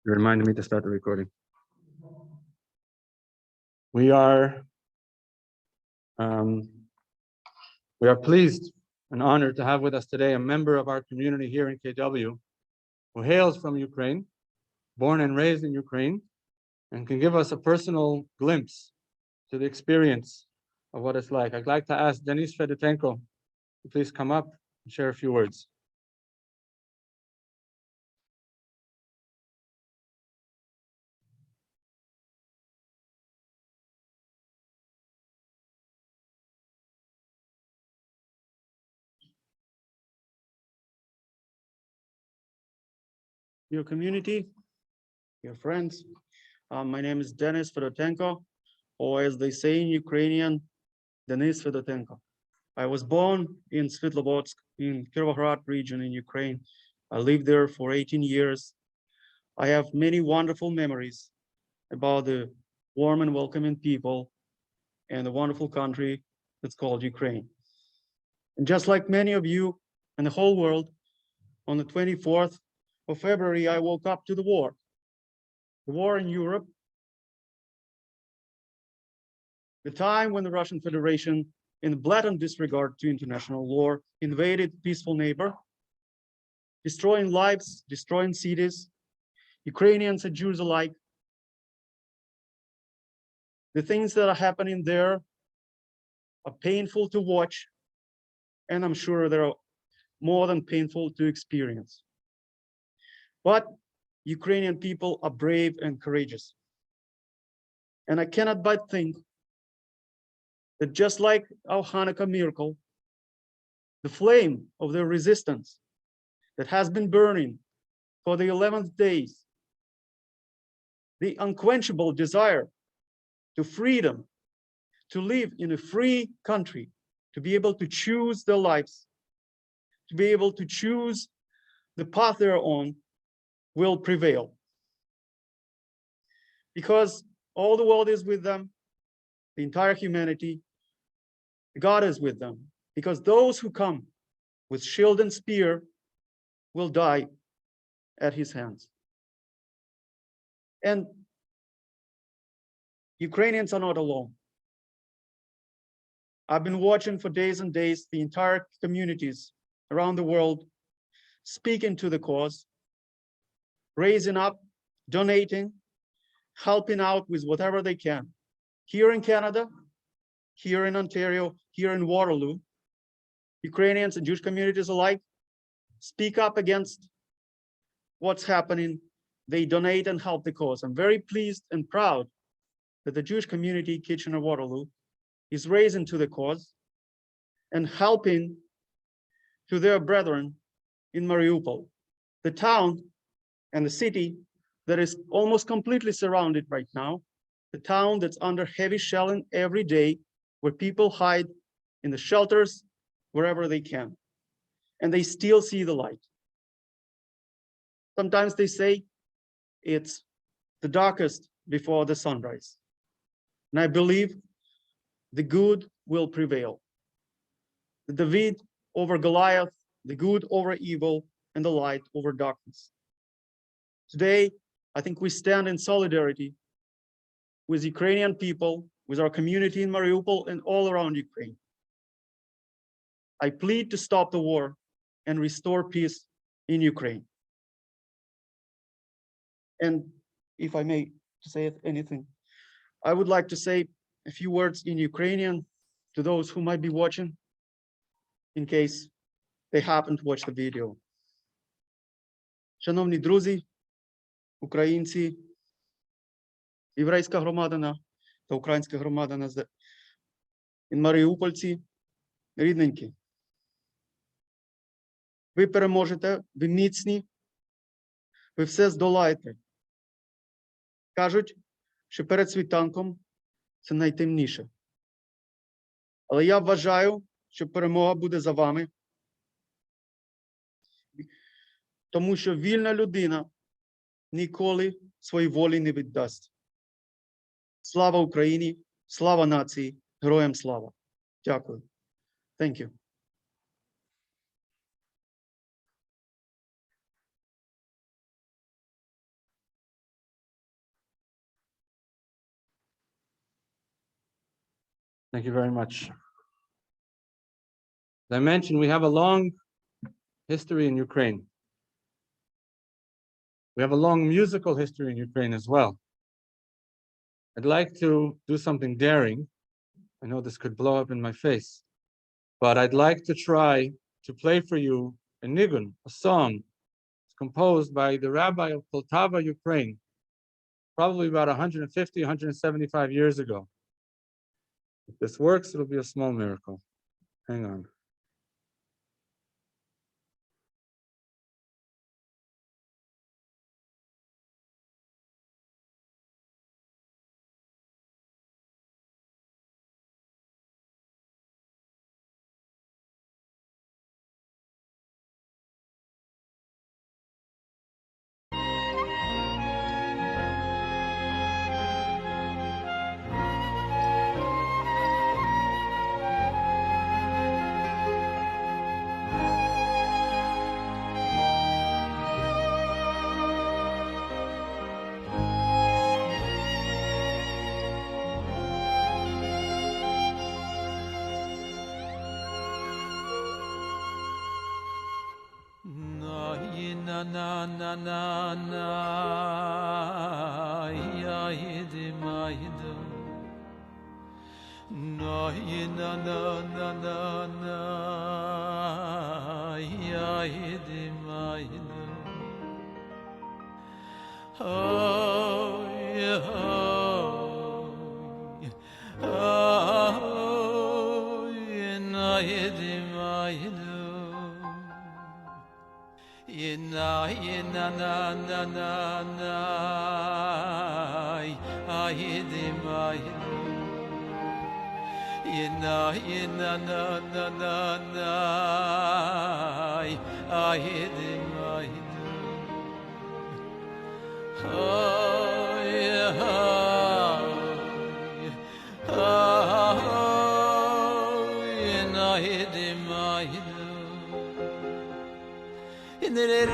You reminded me to start the recording. We are pleased and honored to have with us today a member of our community here in KW who hails from Ukraine, born and raised in Ukraine, and can give us a personal glimpse to the experience of what it's like. I'd like to ask Denis Fedotenko to please come up and share a few words. Your community, your friends. My name is Denis Fedotenko, or as they say in Ukrainian, Denis Fedotenko. I was born in Svetlovodsk in Kirovohrad region in Ukraine. I lived there for 18 years. I have many wonderful memories about the warm and welcoming people and the wonderful country that's called Ukraine. And just like many of you and the whole world, on the 24th of February, I woke up to the war in Europe, the time when the Russian Federation, in blatant disregard to international law, invaded peaceful neighbor, destroying lives, destroying cities, Ukrainians and Jews alike. The things that are happening there are painful to watch, and I'm sure they're more than painful to experience. But Ukrainian people are brave and courageous. And I cannot but think that just like our Hanukkah miracle, the flame of their resistance that has been burning for the 11th days, the unquenchable desire to freedom, to live in a free country, to be able to choose their lives, to be able to choose the path they're on, will prevail. Because all the world is with them, the entire humanity, God is with them. Because those who come with shield and spear will die at his hands. And Ukrainians are not alone. I've been watching for days and days the entire communities around the world speaking to the cause, raising up, donating, helping out with whatever they can. Here in Canada, here in Ontario, here in Waterloo, Ukrainians and Jewish communities alike speak up against what's happening. They donate and help the cause. I'm very pleased and proud that the Jewish community, Kitchener-Waterloo, is raising to the cause and helping to their brethren in Mariupol, the town and the city that is almost completely surrounded right now, the town that's under heavy shelling every day, where people hide in the shelters wherever they can, and they still see the light. Sometimes they say it's the darkest before the sunrise. And I believe the good will prevail. The David over Goliath, the good over evil, and the light over darkness. Today, I think we stand in solidarity with Ukrainian people, with our community in Mariupol and all around Ukraine. I plead to stop the war and restore peace in Ukraine. And if I may say anything, I would like to say a few words in Ukrainian to those who might be watching, in case they happen to watch the video. Шановні друзі, українці, єврейська громадина та українська громадина Маріупольці, рідненькі. Ви переможете, ви міцні, ви все здолаєте. Кажуть, що перед світанком це найтемніше. Але я вважаю, що перемога буде за вами. Тому що вільна людина ніколи свої волі не віддасть. Слава Україні, слава нації, героям слава. Дякую. Thank you. Thank you very much. As I mentioned, we have a long history in Ukraine. We have a long musical history in Ukraine as well. I'd like to do something daring. I know this could blow up in my face, but I'd like to try to play for you a nigun, a song composed by the rabbi of Poltava, Ukraine, probably about 150, 175 years ago. If this works, it'll be a small miracle. Hang on. Na na na na ya yedim aydım na na na na na ya yedim aydım oh yeah oh na yedim aydım na na na na na ayedim ayedim na na na na na ayedim ayedim oh yeah oh na ayedim ayedim in the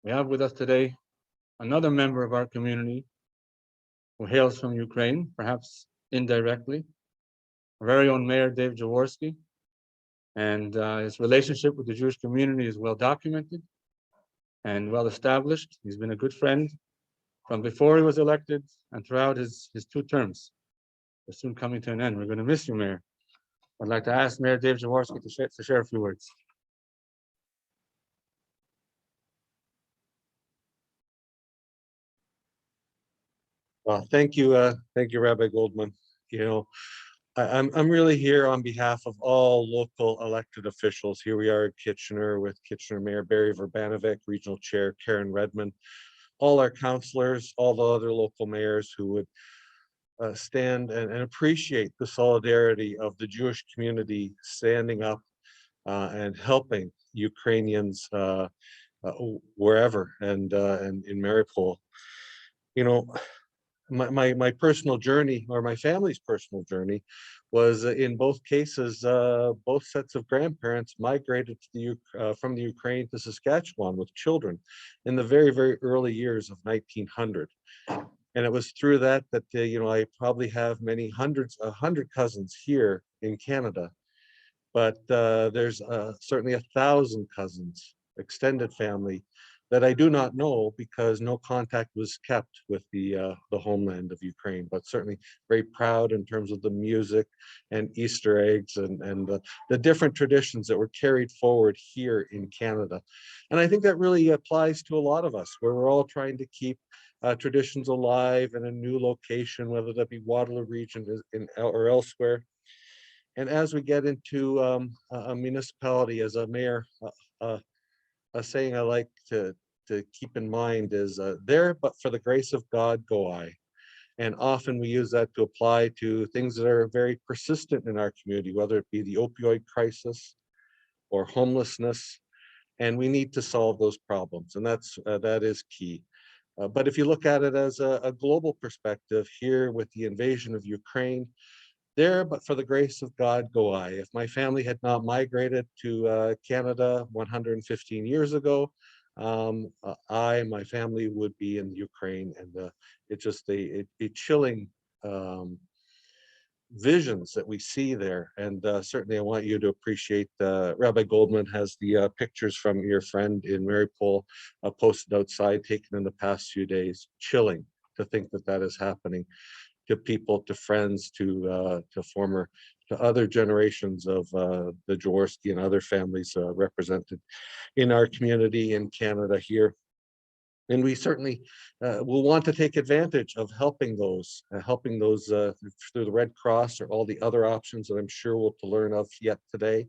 We have with us today another member of our community who hails from Ukraine, perhaps indirectly, our very own Mayor Dave Jaworski. And his relationship with the Jewish community is well documented and well established. He's been a good friend from before he was elected and throughout his 2 terms. They're soon coming to an end. We're going to miss you, Mayor. I'd like to ask Mayor Dave Jaworski to share a few words. Well, thank you, Rabbi Goldman. You know, I'm really here on behalf of all local elected officials. Here we are in Kitchener with Kitchener Mayor Barry Verbanovic, Regional Chair Karen Redmond, all our councillors, all the other local mayors who would stand and appreciate the solidarity of the Jewish community standing up and helping Ukrainians wherever and in Mariupol. You know, my personal journey, or my family's personal journey, was in both cases, both sets of grandparents migrated to from the Ukraine to Saskatchewan with children in the very, very early years of 1900. And it was through that you know, I probably have many hundreds, 100 cousins here in Canada, but there's certainly 1,000 cousins, extended family, that I do not know because no contact was kept with the homeland of Ukraine, but certainly very proud in terms of the music and Easter eggs and the different traditions that were carried forward here in Canada. And I think that really applies to a lot of us, where we're all trying to keep traditions alive in a new location, whether that be Waterloo region or elsewhere. And as we get into a municipality, as a mayor, a saying I like to keep in mind is there, but for the grace of God, go I. And often we use that to apply to things that are very persistent in our community, whether it be the opioid crisis or homelessness. And we need to solve those problems. And that is key. But if you look at it as a global perspective here with the invasion of Ukraine, there, but for the grace of God, go I. If my family had not migrated to Canada 115 years ago, my family would be in Ukraine, and it's just a chilling visions that we see there. And certainly I want you to appreciate, Rabbi Goldman has the pictures from your friend in Mariupol posted outside, taken in the past few days. Chilling to think that that is happening to people, to friends, to other generations of the Jaworski and other families represented in our community in Canada here. And we certainly will want to take advantage of helping those through the Red Cross or all the other options that I'm sure we'll learn of yet today.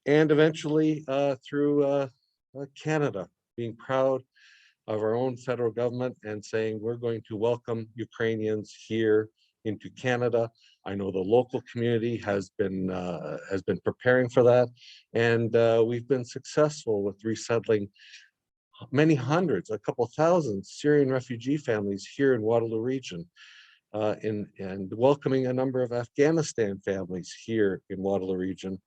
And eventually through Canada, being proud of our own federal government and saying we're going to welcome Ukrainians here into Canada. I know the local community has been preparing for that, and we've been successful with resettling many hundreds, a couple thousand Syrian refugee families here in Waterloo region, and welcoming a number of Afghanistan families here in Waterloo region,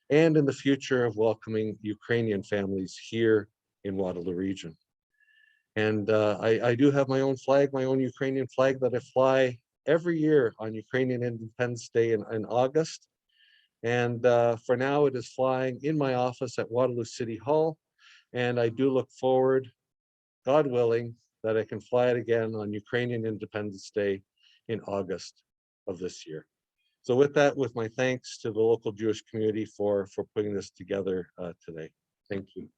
and in the future of welcoming Ukrainian families here in Waterloo region. And I do have my own flag, my own Ukrainian flag that I fly every year on Ukrainian Independence Day in August. And for now, it is flying in my office at Waterloo City Hall. And I do look forward, God willing, that I can fly it again on Ukrainian Independence Day in August of this year. So with that, with my thanks to the local Jewish community for putting this together today. Thank you.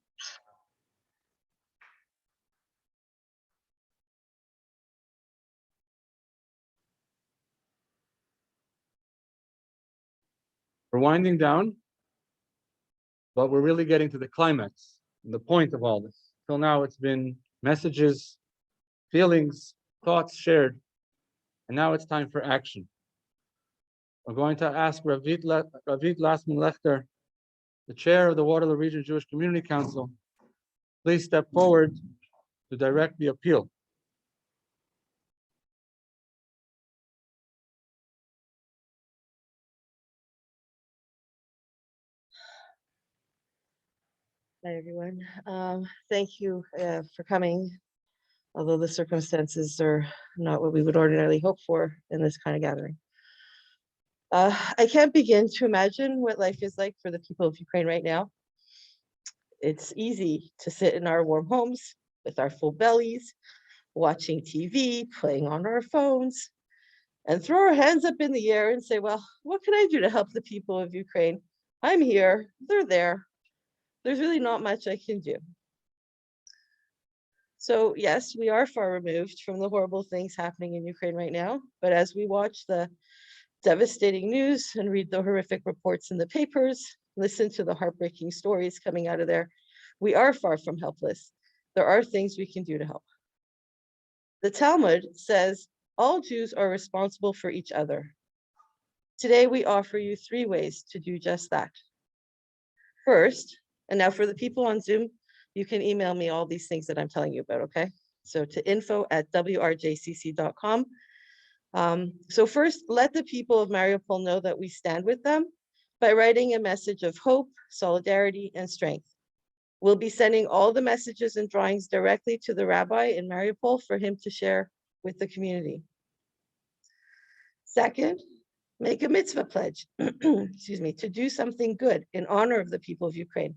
We're winding down, but we're really getting to the climax and the point of all this. Till now, it's been messages, feelings, thoughts shared, and now it's time for action. We're going to ask Ravit Lassman-Lechter, the chair of the Waterloo Region Jewish Community Council, please step forward to direct the appeal. Hi, everyone. Thank you for coming, although the circumstances are not what we would ordinarily hope for in this kind of gathering. I can't begin to imagine what life is like for the people of Ukraine right now. It's easy to sit in our warm homes with our full bellies, watching TV, playing on our phones, and throw our hands up in the air and say, well, what can I do to help the people of Ukraine? I'm here, they're there. There's really not much I can do. So yes, we are far removed from the horrible things happening in Ukraine right now, but as we watch the devastating news and read the horrific reports in the papers, listen to the heartbreaking stories coming out of there, we are far from helpless. There are things we can do to help. The Talmud says all Jews are responsible for each other. Today, we offer you 3 ways to do just that. First, and now for the people on Zoom, you can email me all these things that I'm telling you about, okay? So to info@wrjcc.com. So first, let the people of Mariupol know that we stand with them by writing a message of hope, solidarity, and strength. We'll be sending all the messages and drawings directly to the rabbi in Mariupol for him to share with the community. Second, make a mitzvah pledge, excuse me, to do something good in honor of the people of Ukraine.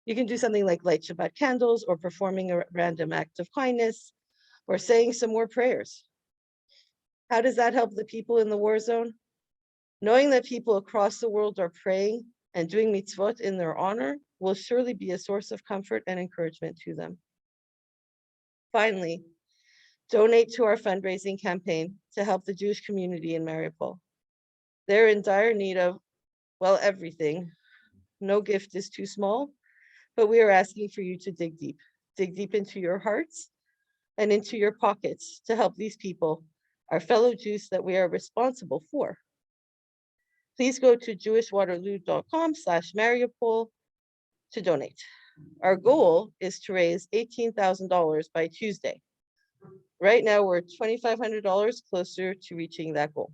You can do something like light Shabbat candles or performing a random act of kindness or saying some more prayers. How does that help the people in the war zone? Knowing that people across the world are praying and doing mitzvot in their honor will surely be a source of comfort and encouragement to them. Finally, donate to our fundraising campaign to help the Jewish community in Mariupol. They're in dire need of, well, everything. No gift is too small, but we are asking for you to dig deep into your hearts and into your pockets to help these people, our fellow Jews that we are responsible for. Please go to jewishwaterloo.com/Mariupol to donate. Our goal is to raise $18,000 by Tuesday. Right now, we're $2,500 closer to reaching that goal.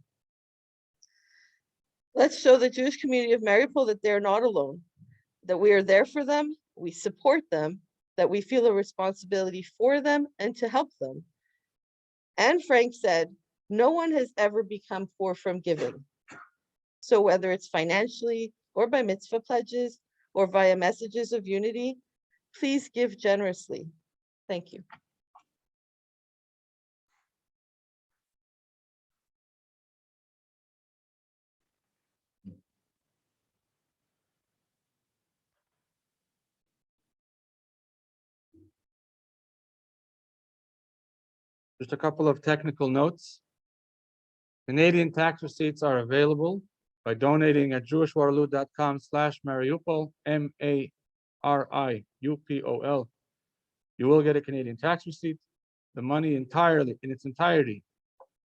Let's show the Jewish community of Mariupol that they're not alone, that we are there for them, we support them, that we feel a responsibility for them and to help them. Anne Frank said, no one has ever become poor from giving. So whether it's financially or by mitzvah pledges or via messages of unity, please give generously. Thank you. Just a couple of technical notes. Canadian tax receipts are available by donating at jewishwaterloo.com/Mariupol, MARIUPOL. You will get a Canadian tax receipt. The money entirely, in its entirety,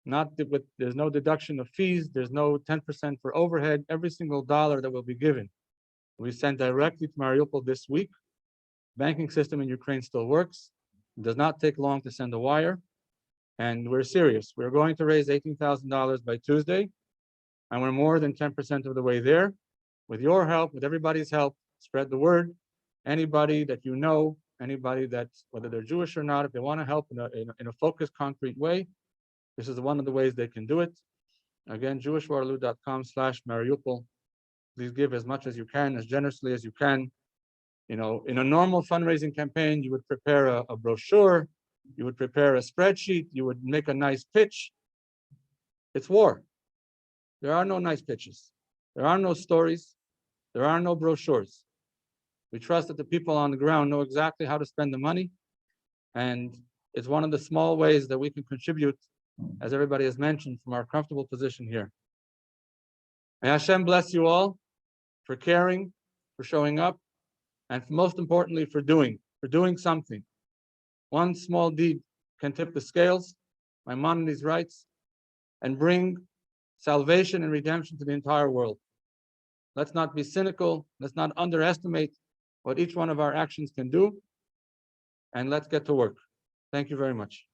there's no deduction of fees, there's no 10% for overhead. Every single dollar that will be given will be sent directly to Mariupol this week. Banking system in Ukraine still works. It does not take long to send a wire. And we're serious. We're going to raise $18,000 by Tuesday, and we're more than 10% of the way there. With your help, with everybody's help, spread the word. Anybody that you know, anybody that, whether they're Jewish or not, if they want to help in a focused, concrete way, this is one of the ways they can do it. Again, jewishwaterloo.com/Mariupol. Please give as much as you can, as generously as you can. You know, in a normal fundraising campaign, you would prepare a brochure, you would prepare a spreadsheet, you would make a nice pitch. It's war. There are no nice pitches. There are no stories. There are no brochures. We trust that the people on the ground know exactly how to spend the money. And it's one of the small ways that we can contribute, as everybody has mentioned, from our comfortable position here. May Hashem bless you all for caring, for showing up, and most importantly, for doing something. One small deed can tip the scales, Maimonides writes, and bring salvation and redemption to the entire world. Let's not be cynical. Let's not underestimate what each one of our actions can do. And let's get to work. Thank you very much.